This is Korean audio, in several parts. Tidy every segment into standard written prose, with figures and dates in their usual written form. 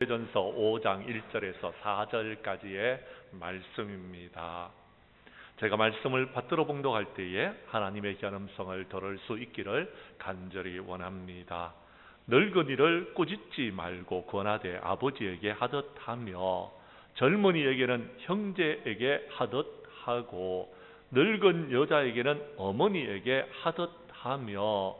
전서 5장 1절에서 4절까지의 말씀입니다. 제가 말씀을 받들어 봉독할 때에 하나님의 현음성을 들을 수 있기를 간절히 원합니다. 늙은이를 꾸짖지 말고 권하되 아버지에게 하듯 하며 젊은이에게는 형제에게 하듯 하고 늙은 여자에게는 어머니에게 하듯 하며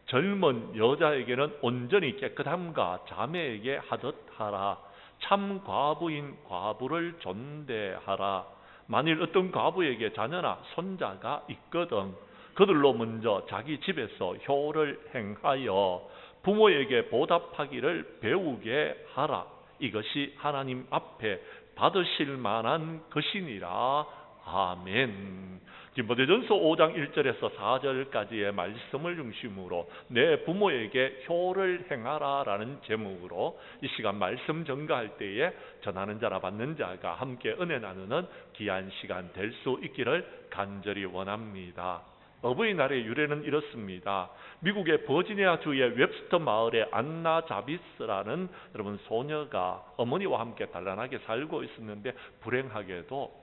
젊은 여자에게는 온전히 깨끗함과 자매에게 하듯 하라. 참 과부인 과부를 존대하라. 만일 어떤 과부에게 자녀나 손자가 있거든 그들로 먼저 자기 집에서 효를 행하여 부모에게 보답하기를 배우게 하라. 이것이 하나님 앞에 받으실 만한 것이니라. 아멘. 디모데전서 5장 1절에서 4절까지의 말씀을 중심으로 내 부모에게 효를 행하라 라는 제목으로 이 시간 말씀 전가할 때에 전하는 자라 받는 자가 함께 은혜 나누는 귀한 시간 될 수 있기를 간절히 원합니다. 어버이날의 유래는 이렇습니다. 미국의 버지니아 주의 웹스터 마을의 안나 자비스라는 여러분 소녀가 어머니와 함께 단란하게 살고 있었는데 불행하게도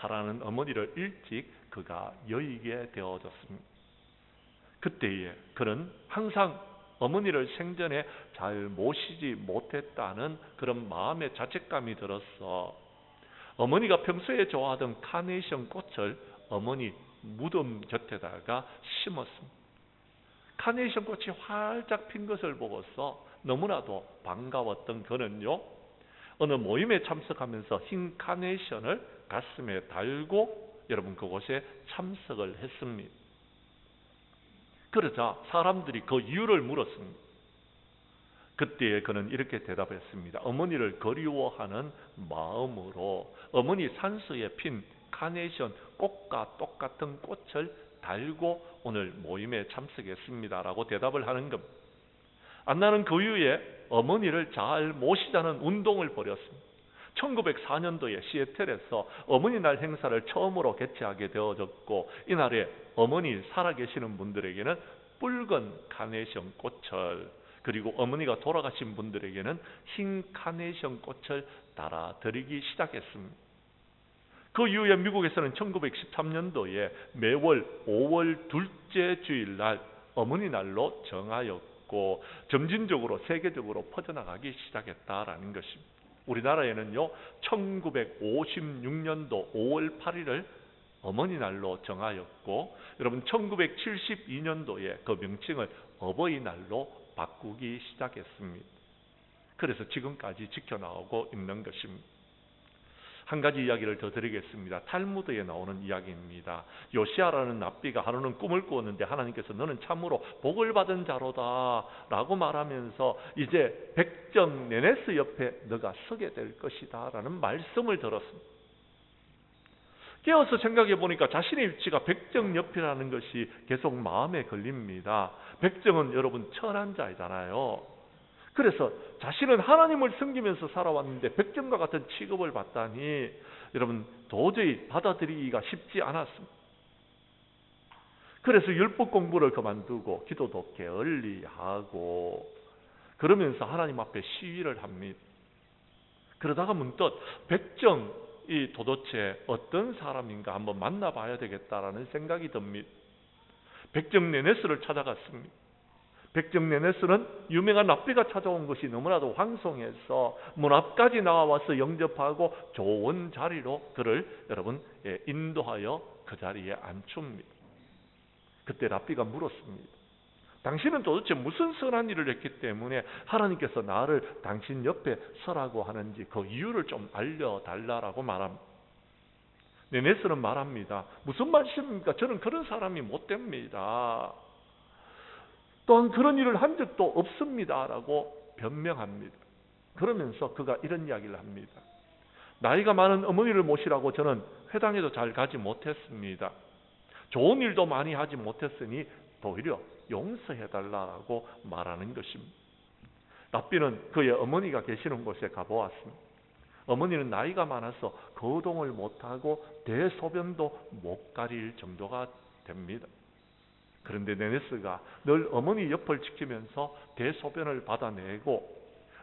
사랑하는 어머니를 일찍 그가 여의게 되어졌습니다. 그때에 그는 항상 어머니를 생전에 잘 모시지 못했다는 그런 마음의 자책감이 들어서 어머니가 평소에 좋아하던 카네이션 꽃을 어머니 무덤 곁에다가 심었습니다. 카네이션 꽃이 활짝 핀 것을 보고서 너무나도 반가웠던 그는요, 어느 모임에 참석하면서 흰 카네이션을 가슴에 달고 여러분 그곳에 참석을 했습니다. 그러자 사람들이 그 이유를 물었습니다. 그때에 그는 이렇게 대답했습니다. 어머니를 그리워하는 마음으로 어머니 산소에 핀 카네이션 꽃과 똑같은 꽃을 달고 오늘 모임에 참석했습니다라고 대답을 하는 겁니다. 안나는 그 이후에 어머니를 잘 모시자는 운동을 벌였습니다. 1904년도에 시애틀에서 어머니날 행사를 처음으로 개최하게 되어졌고 이날에 어머니 살아계시는 분들에게는 붉은 카네이션 꽃을 그리고 어머니가 돌아가신 분들에게는 흰 카네이션 꽃을 달아드리기 시작했습니다. 그 이후에 미국에서는 1913년도에 매월 5월 둘째 주일날 어머니날로 정하였고 점진적으로 세계적으로 퍼져나가기 시작했다라는 것입니다. 우리나라에는요 1956년도 5월 8일을 어머니날로 정하였고 여러분 1972년도에 그 명칭을 어버이날로 바꾸기 시작했습니다. 그래서 지금까지 지켜나오고 있는 것입니다. 한 가지 이야기를 더 드리겠습니다. 탈무드에 나오는 이야기입니다. 요시아라는 납비가 하루는 꿈을 꾸었는데 하나님께서 너는 참으로 복을 받은 자로다 라고 말하면서 이제 백정 네네스 옆에 너가 서게 될 것이다 라는 말씀을 들었습니다. 깨어서 생각해 보니까 자신의 위치가 백정 옆이라는 것이 계속 마음에 걸립니다. 백정은 여러분 천한 자이잖아요. 그래서 자신은 하나님을 섬기면서 살아왔는데 백정과 같은 취급을 받다니 여러분 도저히 받아들이기가 쉽지 않았습니다. 그래서 율법 공부를 그만두고 기도도 게을리하고 그러면서 하나님 앞에 시위를 합니다. 그러다가 문득 백정이 도대체 어떤 사람인가 한번 만나봐야 되겠다라는 생각이 듭니다. 백정 네네스를 찾아갔습니다. 백정 네네스는 유명한 랍비가 찾아온 것이 너무나도 황송해서 문 앞까지 나와서 영접하고 좋은 자리로 그를 여러분 인도하여 그 자리에 앉춥니다. 그때 랍비가 물었습니다. 당신은 도대체 무슨 선한 일을 했기 때문에 하나님께서 나를 당신 옆에 서라고 하는지 그 이유를 좀 알려달라고 말합니다. 네네스는 말합니다. 무슨 말씀입니까? 저는 그런 사람이 못 됩니다. 또한 그런 일을 한 적도 없습니다 라고 변명합니다. 그러면서 그가 이런 이야기를 합니다. 나이가 많은 어머니를 모시라고 저는 회당에도 잘 가지 못했습니다. 좋은 일도 많이 하지 못했으니 오히려 용서해달라고 말하는 것입니다. 랍비는 그의 어머니가 계시는 곳에 가보았습니다. 어머니는 나이가 많아서 거동을 못하고 대소변도 못 가릴 정도가 됩니다. 그런데 네네스가 늘 어머니 옆을 지키면서 대소변을 받아내고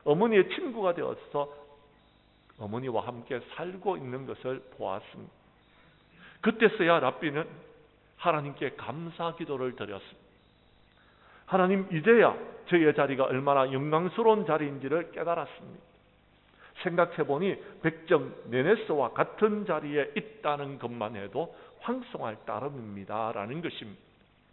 어머니의 친구가 되어서 어머니와 함께 살고 있는 것을 보았습니다. 그때서야 랍비는 하나님께 감사 기도를 드렸습니다. 하나님, 이제야 저의 자리가 얼마나 영광스러운 자리인지를 깨달았습니다. 생각해보니 백정 네네스와 같은 자리에 있다는 것만 해도 황송할 따름입니다 라는 것입니다.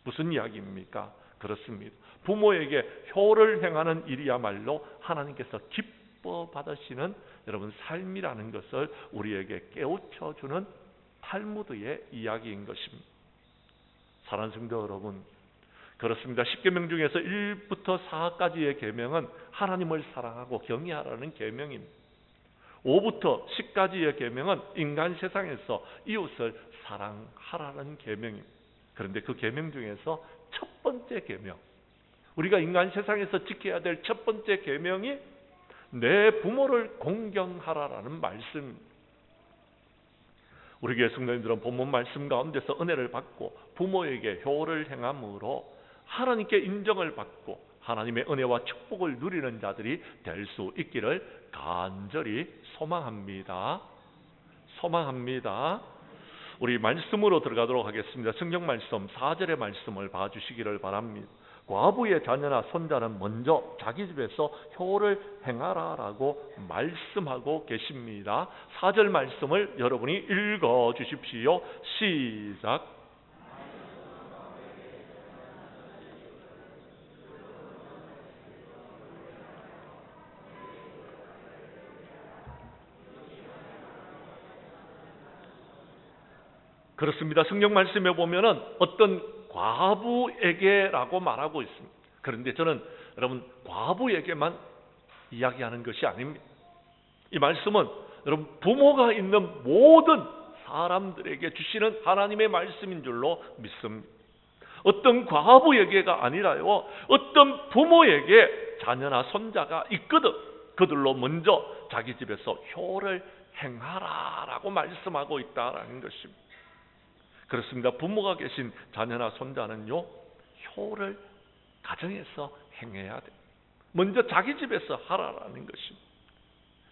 무슨 이야기입니까? 그렇습니다. 부모에게 효를 행하는 일이야말로 하나님께서 기뻐 받으시는 여러분 삶이라는 것을 우리에게 깨우쳐주는 탈무드의 이야기인 것입니다. 사랑하는 성도 여러분, 그렇습니다. 10계명 중에서 1부터 4까지의 계명은 하나님을 사랑하고 경외하라는 계명입니다. 5부터 10까지의 계명은 인간 세상에서 이웃을 사랑하라는 계명입니다. 그런데 그 계명 중에서 첫 번째 계명, 우리가 인간 세상에서 지켜야 될 첫 번째 계명이 내 부모를 공경하라라는 말씀입니다. 우리 교회 성도님들은 본문 말씀 가운데서 은혜를 받고 부모에게 효를 행함으로 하나님께 인정을 받고 하나님의 은혜와 축복을 누리는 자들이 될 수 있기를 간절히 소망합니다. 우리 말씀으로 들어가도록 하겠습니다. 성경 말씀 4절의 말씀을 봐주시기를 바랍니다. 과부의 자녀나 손자는 먼저 자기 집에서 효를 행하라라고 말씀하고 계십니다. 4절 말씀을 여러분이 읽어 주십시오. 시작. 그렇습니다. 성경 말씀에 보면은 어떤 과부에게라고 말하고 있습니다. 그런데 저는 여러분 과부에게만 이야기하는 것이 아닙니다. 이 말씀은 여러분 부모가 있는 모든 사람들에게 주시는 하나님의 말씀인 줄로 믿습니다. 어떤 과부에게가 아니라요, 어떤 부모에게 자녀나 손자가 있거든 그들로 먼저 자기 집에서 효를 행하라라고 말씀하고 있다라는 것입니다. 그렇습니다. 부모가 계신 자녀나 손자는요, 효를 가정에서 행해야 돼. 먼저 자기 집에서 하라라는 것입니다.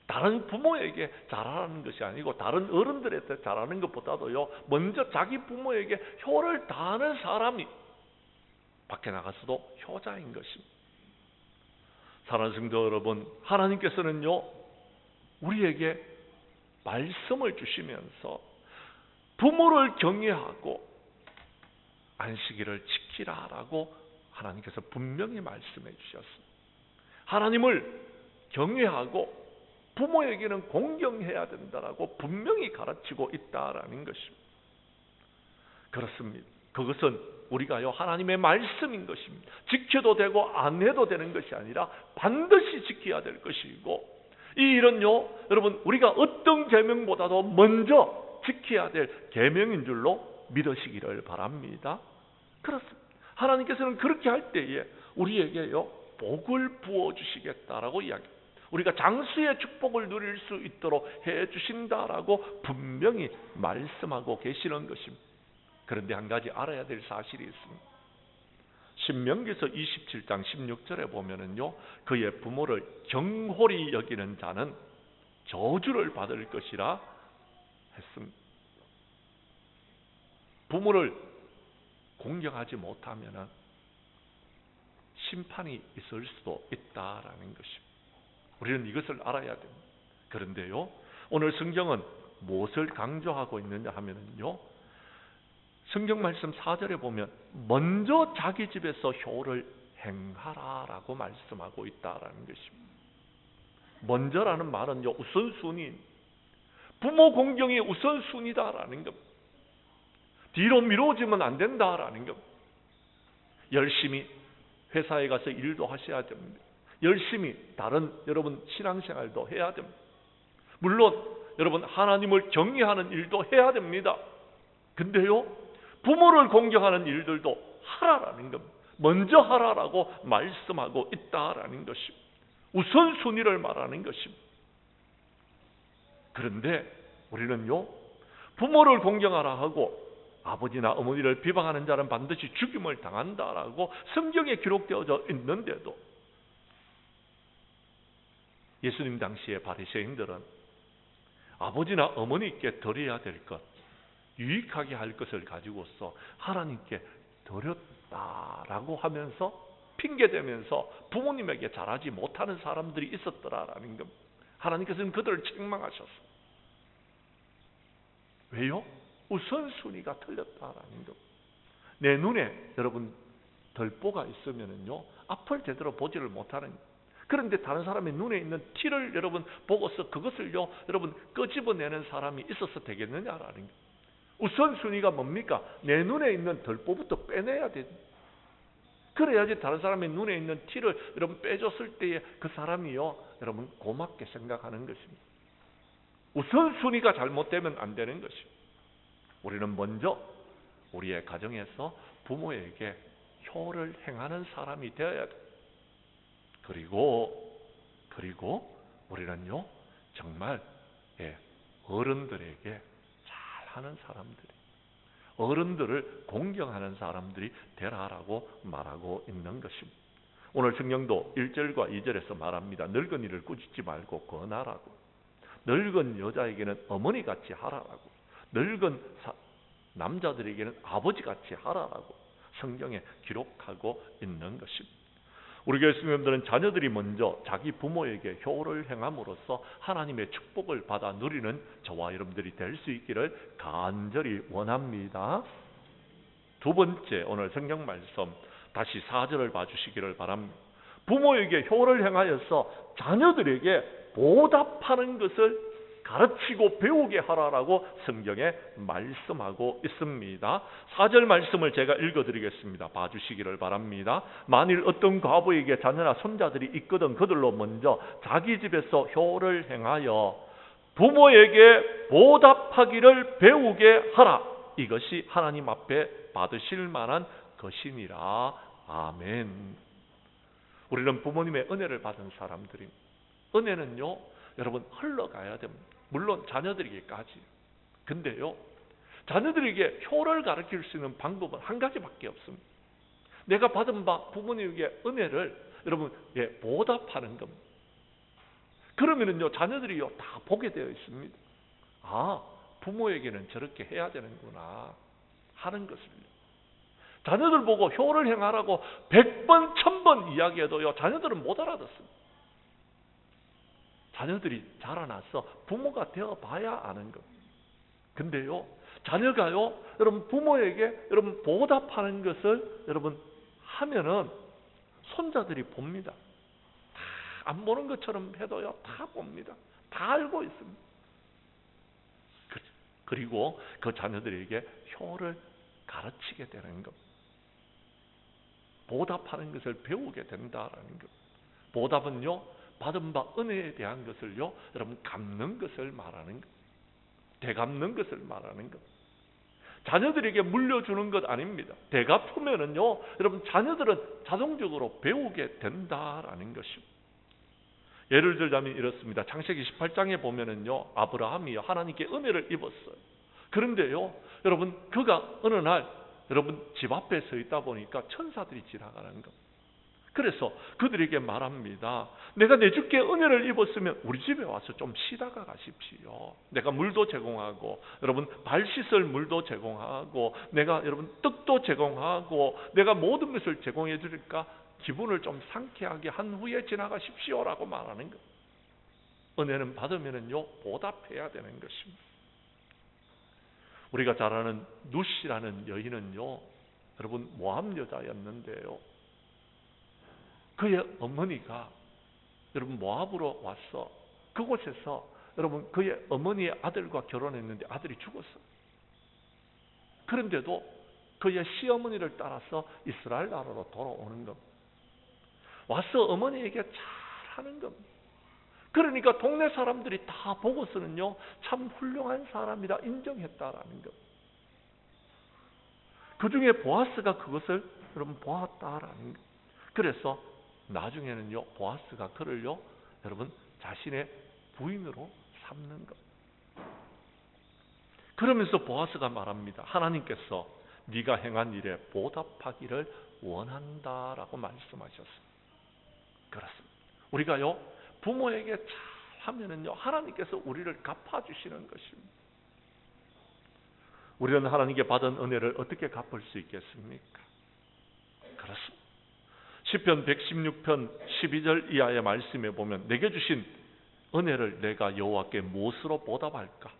다른 부모에게 잘하라는 것이 아니고 다른 어른들한테 잘하는 것보다도요, 먼저 자기 부모에게 효를 다하는 사람이 밖에 나가서도 효자인 것입니다. 사랑하는 성도 여러분, 하나님께서는요, 우리에게 말씀을 주시면서 부모를 경외하고 안식일을 지키라라고 하나님께서 분명히 말씀해 주셨습니다. 하나님을 경외하고 부모에게는 공경해야 된다라고 분명히 가르치고 있다라는 것입니다. 그렇습니다. 그것은 우리가요, 하나님의 말씀인 것입니다. 지켜도 되고 안 해도 되는 것이 아니라 반드시 지켜야 될 것이고, 이 일은요, 여러분 우리가 어떤 계명보다도 먼저 지켜야 될 계명인 줄로 믿으시기를 바랍니다. 그렇습니다. 하나님께서는 그렇게 할 때에 우리에게요, 복을 부어주시겠다라고 이야기합니다. 우리가 장수의 축복을 누릴 수 있도록 해주신다라고 분명히 말씀하고 계시는 것입니다. 그런데 한 가지 알아야 될 사실이 있습니다. 신명기서 27장 16절에 보면은요, 그의 부모를 경홀히 여기는 자는 저주를 받을 것이라 했습니다. 부모를 공경하지 못하면 심판이 있을 수도 있다라는 것입니다. 우리는 이것을 알아야 됩니다. 그런데요, 오늘 성경은 무엇을 강조하고 있느냐 하면요, 성경 말씀 4절에 보면 먼저 자기 집에서 효를 행하라라고 말씀하고 있다라는 것입니다. 먼저라는 말은요, 우선순위, 부모 공경이 우선순위다라는 겁니다. 뒤로 미뤄지면 안 된다라는 겁니다. 열심히 회사에 가서 일도 하셔야 됩니다. 열심히 다른 여러분 신앙생활도 해야 됩니다. 물론 여러분 하나님을 경외하는 일도 해야 됩니다. 근데요, 부모를 공경하는 일들도 하라라는 겁니다. 먼저 하라라고 말씀하고 있다라는 것입니다. 우선순위를 말하는 것입니다. 그런데 우리는요, 부모를 공경하라 하고 아버지나 어머니를 비방하는 자는 반드시 죽임을 당한다라고 성경에 기록되어져 있는데도 예수님 당시의 바리새인들은 아버지나 어머니께 드려야 될 것, 유익하게 할 것을 가지고서 하나님께 드렸다라고 하면서 핑계대면서 부모님에게 잘하지 못하는 사람들이 있었더라라는 것. 하나님께서는 그들을 책망하셨어요. 왜요? 우선순위가 틀렸다라는 것. 내 눈에 여러분 들보가 있으면은요 앞을 제대로 보지를 못하는 것. 그런데 다른 사람의 눈에 있는 티를 여러분 보고서 그것을요 여러분 끄집어내는 사람이 있어서 되겠느냐라는 것. 우선순위가 뭡니까? 내 눈에 있는 들보부터 빼내야 돼. 그래야지 다른 사람의 눈에 있는 티를 여러분 빼줬을 때에 그 사람이요 여러분 고맙게 생각하는 것입니다. 우선순위가 잘못되면 안 되는 것입니다. 우리는 먼저 우리의 가정에서 부모에게 효를 행하는 사람이 되어야 돼. 그리고 우리는요 정말 어른들에게 잘하는 사람들이, 어른들을 공경하는 사람들이 되라라고 말하고 있는 것입니다. 오늘 성경도 1절과 2절에서 말합니다. 늙은이를 꾸짖지 말고 권하라고, 늙은 여자에게는 어머니같이 하라라고, 늙은 남자들에게는 아버지같이 하라라고 성경에 기록하고 있는 것입니다. 우리 교회 성도님들은 자녀들이 먼저 자기 부모에게 효를 행함으로써 하나님의 축복을 받아 누리는 저와 여러분들이 될 수 있기를 간절히 원합니다. 두 번째, 오늘 성경 말씀 다시 4절을 봐주시기를 바랍니다. 부모에게 효를 행하여서 자녀들에게 보답하는 것을 가르치고 배우게 하라라고 성경에 말씀하고 있습니다. 4절 말씀을 제가 읽어드리겠습니다. 봐주시기를 바랍니다. 만일 어떤 과부에게 자녀나 손자들이 있거든 그들로 먼저 자기 집에서 효를 행하여 부모에게 보답하기를 배우게 하라. 이것이 하나님 앞에 받으실 만한 것이니라. 아멘. 우리는 부모님의 은혜를 받은 사람들입니다. 은혜는요 여러분 흘러가야 됩니다. 물론 자녀들에게까지. 근데요 자녀들에게 효를 가르칠 수 있는 방법은 한 가지밖에 없습니다. 내가 받은 바 부모님에게 은혜를 여러분 보답하는 겁니다. 그러면은요 자녀들이요 다 보게 되어 있습니다. 아, 부모에게는 저렇게 해야 되는구나 하는 것을요. 자녀들 보고 효를 행하라고 100번 1000번 이야기해도요 자녀들은 못 알아듣습니다. 자녀들이 자라나서 부모가 되어봐야 아는 것. 근데요 자녀가요 여러분 부모에게 여러분 보답하는 것을 여러분 하면은 손자들이 봅니다. 다 안 보는 것처럼 해도요 다 봅니다. 다 알고 있습니다. 그리고 그 자녀들에게 효를 가르치게 되는 것. 보답하는 것을 배우게 된다라는 것. 보답은요 받은 바 은혜에 대한 것을요 여러분 갚는 것을 말하는 것, 되갚는 것을 말하는 것. 자녀들에게 물려주는 것 아닙니다. 되갚으면은요 여러분 자녀들은 자동적으로 배우게 된다라는 것입니다. 예를 들자면 이렇습니다. 창세기 18장에 보면은요 아브라함이 하나님께 은혜를 입었어요. 그런데요 여러분 그가 어느 날 여러분 집 앞에 서 있다 보니까 천사들이 지나가는 것. 그래서 그들에게 말합니다. 내가 내 주께 은혜를 입었으면 우리 집에 와서 좀 쉬다가 가십시오. 내가 물도 제공하고 여러분 발 씻을 물도 제공하고 내가 여러분 떡도 제공하고 내가 모든 것을 제공해 드릴까 기분을 좀 상쾌하게 한 후에 지나가십시오라고 말하는 것. 은혜는 받으면은요 보답해야 되는 것입니다. 우리가 잘 아는 누시라는 여인은요 여러분 모함 여자였는데요. 그의 어머니가 여러분 모압으로 와서 그곳에서 여러분 그의 어머니의 아들과 결혼했는데 아들이 죽었어요. 그런데도 그의 시어머니를 따라서 이스라엘 나라로 돌아오는 겁니다. 와서 어머니에게 잘하는 겁니다. 그러니까 동네 사람들이 다 보고서는요 참 훌륭한 사람이다 인정했다라는 것. 그 중에 보아스가 그것을 여러분 보았다라는 것. 그래서 나중에는요 보아스가 그를요 여러분 자신의 부인으로 삼는 것. 그러면서 보아스가 말합니다. 하나님께서 네가 행한 일에 보답하기를 원한다라고 말씀하셨습니다. 그렇습니다. 우리가요 부모에게 잘하면은요, 하나님께서 우리를 갚아주시는 것입니다. 우리는 하나님께 받은 은혜를 어떻게 갚을 수 있겠습니까? 그렇습니다. 시편 116편 12절 이하의 말씀에 보면 내게 주신 은혜를 내가 여호와께 무엇으로 보답할까?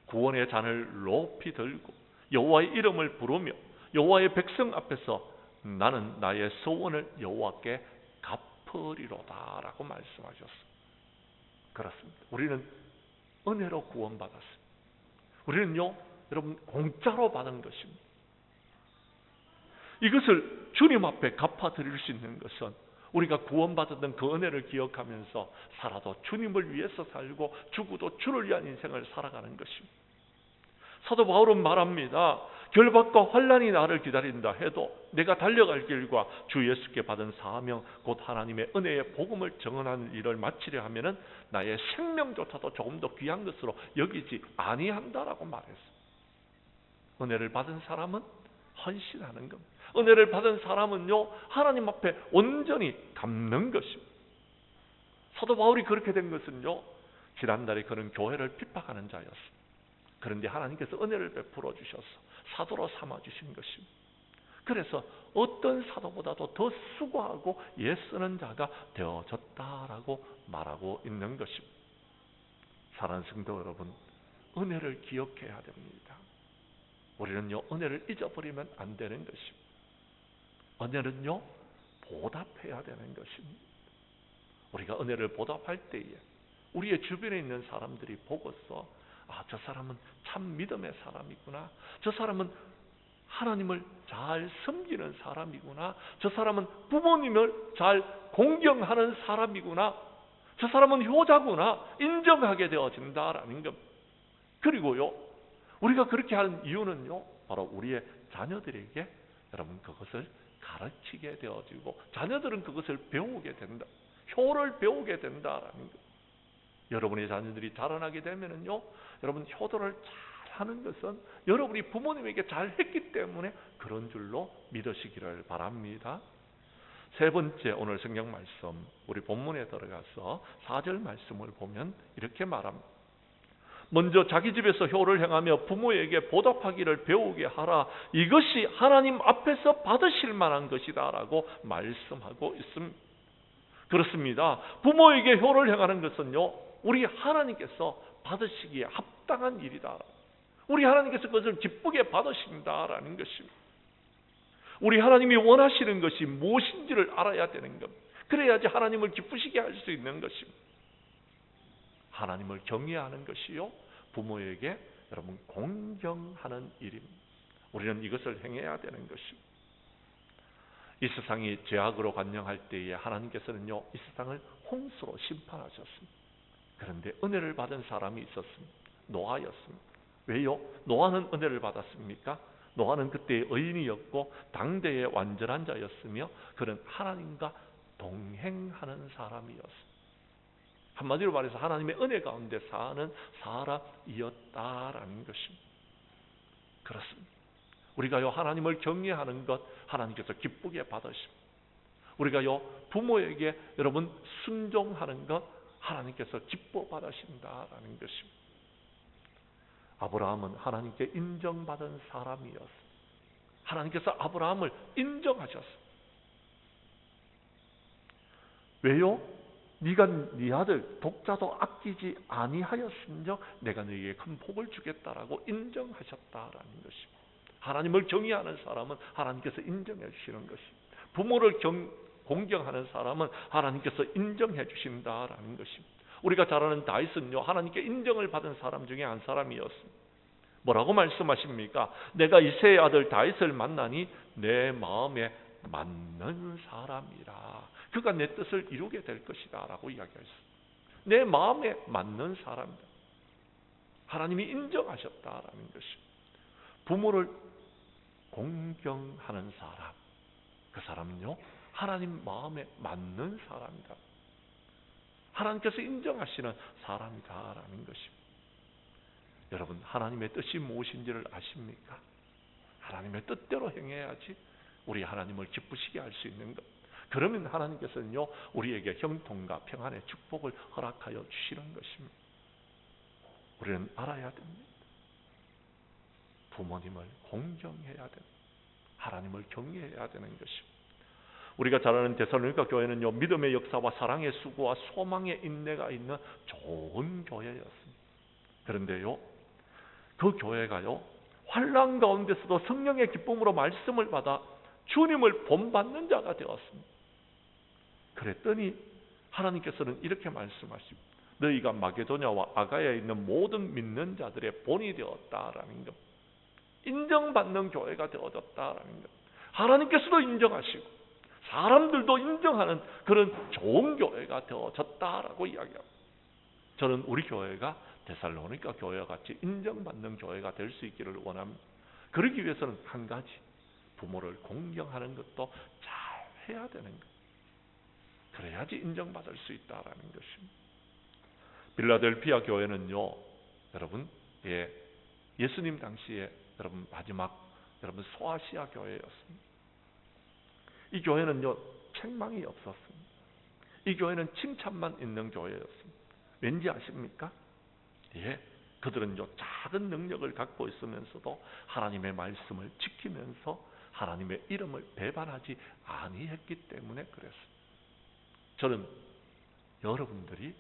구원의 잔을 높이 들고 여호와의 이름을 부르며 여호와의 백성 앞에서 나는 나의 소원을 여호와께 갚으리로다 라고 말씀하셨습니다. 그렇습니다. 우리는 은혜로 구원받았습니다. 우리는요, 여러분, 공짜로 받은 것입니다. 이것을 주님 앞에 갚아드릴 수 있는 것은 우리가 구원받았던 그 은혜를 기억하면서 살아도 주님을 위해서 살고 죽어도 주를 위한 인생을 살아가는 것입니다. 사도 바울은 말합니다. 결박과 환난이 나를 기다린다 해도 내가 달려갈 길과 주 예수께 받은 사명 곧 하나님의 은혜의 복음을 증언하는 일을 마치려 하면은 나의 생명조차도 조금 더 귀한 것으로 여기지 아니한다라고 말했습니다. 은혜를 받은 사람은 헌신하는 겁니다. 은혜를 받은 사람은요, 하나님 앞에 온전히 갚는 것입니다. 사도 바울이 그렇게 된 것은요, 지난달에 그는 교회를 핍박하는 자였습니다. 그런데 하나님께서 은혜를 베풀어 주셔서 사도로 삼아 주신 것입니다. 그래서 어떤 사도보다도 더 수고하고 애쓰는 자가 되어졌다라고 말하고 있는 것입니다. 사랑하는 성도 여러분, 은혜를 기억해야 됩니다. 우리는요, 은혜를 잊어버리면 안 되는 것입니다. 은혜는요, 보답해야 되는 것입니다. 우리가 은혜를 보답할 때에 우리의 주변에 있는 사람들이 보고서 저 사람은 참 믿음의 사람이구나. 저 사람은 하나님을 잘 섬기는 사람이구나. 저 사람은 부모님을 잘 공경하는 사람이구나. 저 사람은 효자구나. 인정하게 되어진다라는 것. 그리고요, 우리가 그렇게 하는 이유는요, 바로 우리의 자녀들에게 여러분 그것을 가르치게 되어지고 자녀들은 그것을 배우게 된다. 효를 배우게 된다라는 것. 여러분의 자녀들이 자라나게 되면은요, 여러분 효도를 잘 하는 것은 여러분이 부모님에게 잘 했기 때문에 그런 줄로 믿으시기를 바랍니다. 세 번째 오늘 성경 말씀, 우리 본문에 들어가서 4절 말씀을 보면 이렇게 말합니다. 먼저 자기 집에서 효를 행하며 부모에게 보답하기를 배우게 하라. 이것이 하나님 앞에서 받으실 만한 것이다 라고 말씀하고 있습니다. 그렇습니다. 부모에게 효를 행하는 것은요, 우리 하나님께서 받으시기에 합당한 일이다. 우리 하나님께서 그것을 기쁘게 받으신다라는 것입니다. 우리 하나님이 원하시는 것이 무엇인지를 알아야 되는 것. 그래야지 하나님을 기쁘시게 할 수 있는 것입니다. 하나님을 경외하는 것이요, 부모에게 여러분 공경하는 일입니다. 우리는 이것을 행해야 되는 것입니다. 이 세상이 죄악으로 관영할 때에 하나님께서는요, 이 세상을 홍수로 심판하셨습니다. 그런데 은혜를 받은 사람이 있었습니다. 노아였습니다. 왜요? 노아는 은혜를 받았습니까? 노아는 그때의 의인이었고 당대의 완전한 자였으며 그는 하나님과 동행하는 사람이었습니다. 한마디로 말해서 하나님의 은혜 가운데 사는 사람이었다라는 것입니다. 그렇습니다. 우리가요, 하나님을 경외하는 것 하나님께서 기쁘게 받으십니다. 우리가요, 부모에게 여러분 순종하는 것 하나님께서 기뻐 받으신다라는 것입니다. 아브라함은 하나님께 인정받은 사람이었습니다. 하나님께서 아브라함을 인정하셨습니다. 왜요? 네가 네 아들 독자도 아끼지 아니하였은즉 내가 너에게 큰 복을 주겠다라고 인정하셨다라는 것입니다. 하나님을 경외하는 사람은 하나님께서 인정해 주시는 것입니다. 부모를 공경하는 사람은 하나님께서 인정해 주신다라는 것입니다. 우리가 잘 아는 다윗은요, 하나님께 인정을 받은 사람 중에 한 사람이었습니다. 뭐라고 말씀하십니까? 내가 이새의 아들 다윗을 만나니 내 마음에 맞는 사람이라. 그가 내 뜻을 이루게 될 것이다 라고 이야기했습니다. 내 마음에 맞는 사람이다. 하나님이 인정하셨다라는 것입니다. 부모를 공경하는 사람, 그 사람은요, 하나님 마음에 맞는 사람이다. 하나님께서 인정하시는 사람이다라는 것입니다. 여러분, 하나님의 뜻이 무엇인지를 아십니까? 하나님의 뜻대로 행해야지 우리 하나님을 기쁘시게 할 수 있는 것. 그러면 하나님께서는요, 우리에게 형통과 평안의 축복을 허락하여 주시는 것입니다. 우리는 알아야 됩니다. 부모님을 공경해야 됩니다. 하나님을 경외해야 되는 것입니다. 우리가 잘 아는 데살로니가 교회는요, 믿음의 역사와 사랑의 수고와 소망의 인내가 있는 좋은 교회였습니다. 그런데요, 그 교회가요, 환난 가운데서도 성령의 기쁨으로 말씀을 받아 주님을 본받는 자가 되었습니다. 그랬더니 하나님께서는 이렇게 말씀하십니다. 너희가 마게도냐와 아가야에 있는 모든 믿는 자들의 본이 되었다라는 것, 인정받는 교회가 되어졌다라는 것, 하나님께서도 인정하시고 사람들도 인정하는 그런 좋은 교회가 되어졌다라고 이야기합니다. 저는 우리 교회가 데살로니가 교회와 같이 인정받는 교회가 될 수 있기를 원합니다. 그러기 위해서는 한 가지, 부모를 공경하는 것도 잘 해야 되는 것. 그래야지 인정받을 수 있다라는 것입니다. 빌라델피아 교회는요, 여러분, 예수님 당시에 여러분 마지막 여러분 소아시아 교회였습니다. 이 교회는요, 책망이 없었습니다. 이 교회는 칭찬만 있는 교회였습니다. 왠지 아십니까? 그들은요, 작은 능력을 갖고 있으면서도 하나님의 말씀을 지키면서 하나님의 이름을 배반하지 아니했기 때문에 그랬습니다. 저는 여러분들이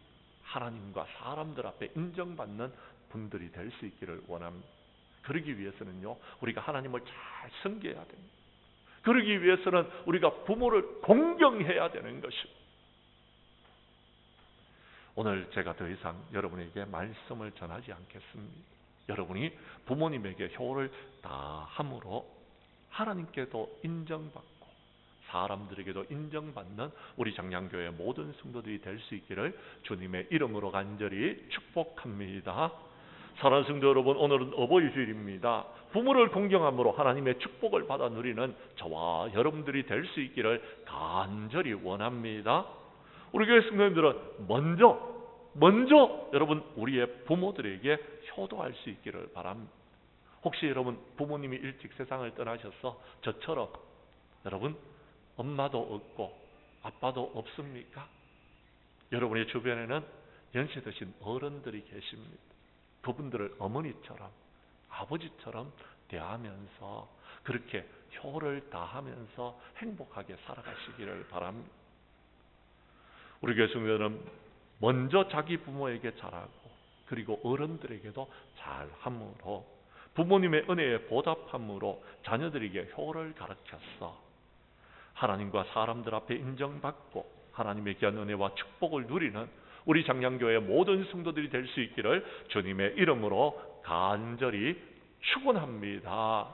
하나님과 사람들 앞에 인정받는 분들이 될 수 있기를 원합니다. 그러기 위해서는요, 우리가 하나님을 잘 섬겨야 됩니다. 그러기 위해서는 우리가 부모를 공경해야 되는 것입니다. 오늘 제가 더 이상 여러분에게 말씀을 전하지 않겠습니다. 여러분이 부모님에게 효를 다함으로 하나님께도 인정받고 사람들에게도 인정받는 우리 장량교회 모든 성도들이 될 수 있기를 주님의 이름으로 간절히 축복합니다. 사랑하는 성도 여러분, 오늘은 어버이 주일입니다. 부모를 공경함으로 하나님의 축복을 받아 누리는 저와 여러분들이 될 수 있기를 간절히 원합니다. 우리 교회 성도님들은 먼저 여러분 우리의 부모들에게 효도할 수 있기를 바랍니다. 혹시 여러분 부모님이 일찍 세상을 떠나셔서 저처럼 여러분 엄마도 없고 아빠도 없습니까? 여러분의 주변에는 연세 드신 어른들이 계십니다. 그분들을 어머니처럼 아버지처럼 대하면서 그렇게 효를 다하면서 행복하게 살아가시기를 바랍니다. 우리 교회 성도들은 먼저 자기 부모에게 잘하고 그리고 어른들에게도 잘함으로 부모님의 은혜에 보답함으로 자녀들에게 효를 가르쳐서 하나님과 사람들 앞에 인정받고 하나님의 귀한 은혜와 축복을 누리는 우리 장량교회의 모든 성도들이 될 수 있기를 주님의 이름으로 간절히 축원합니다.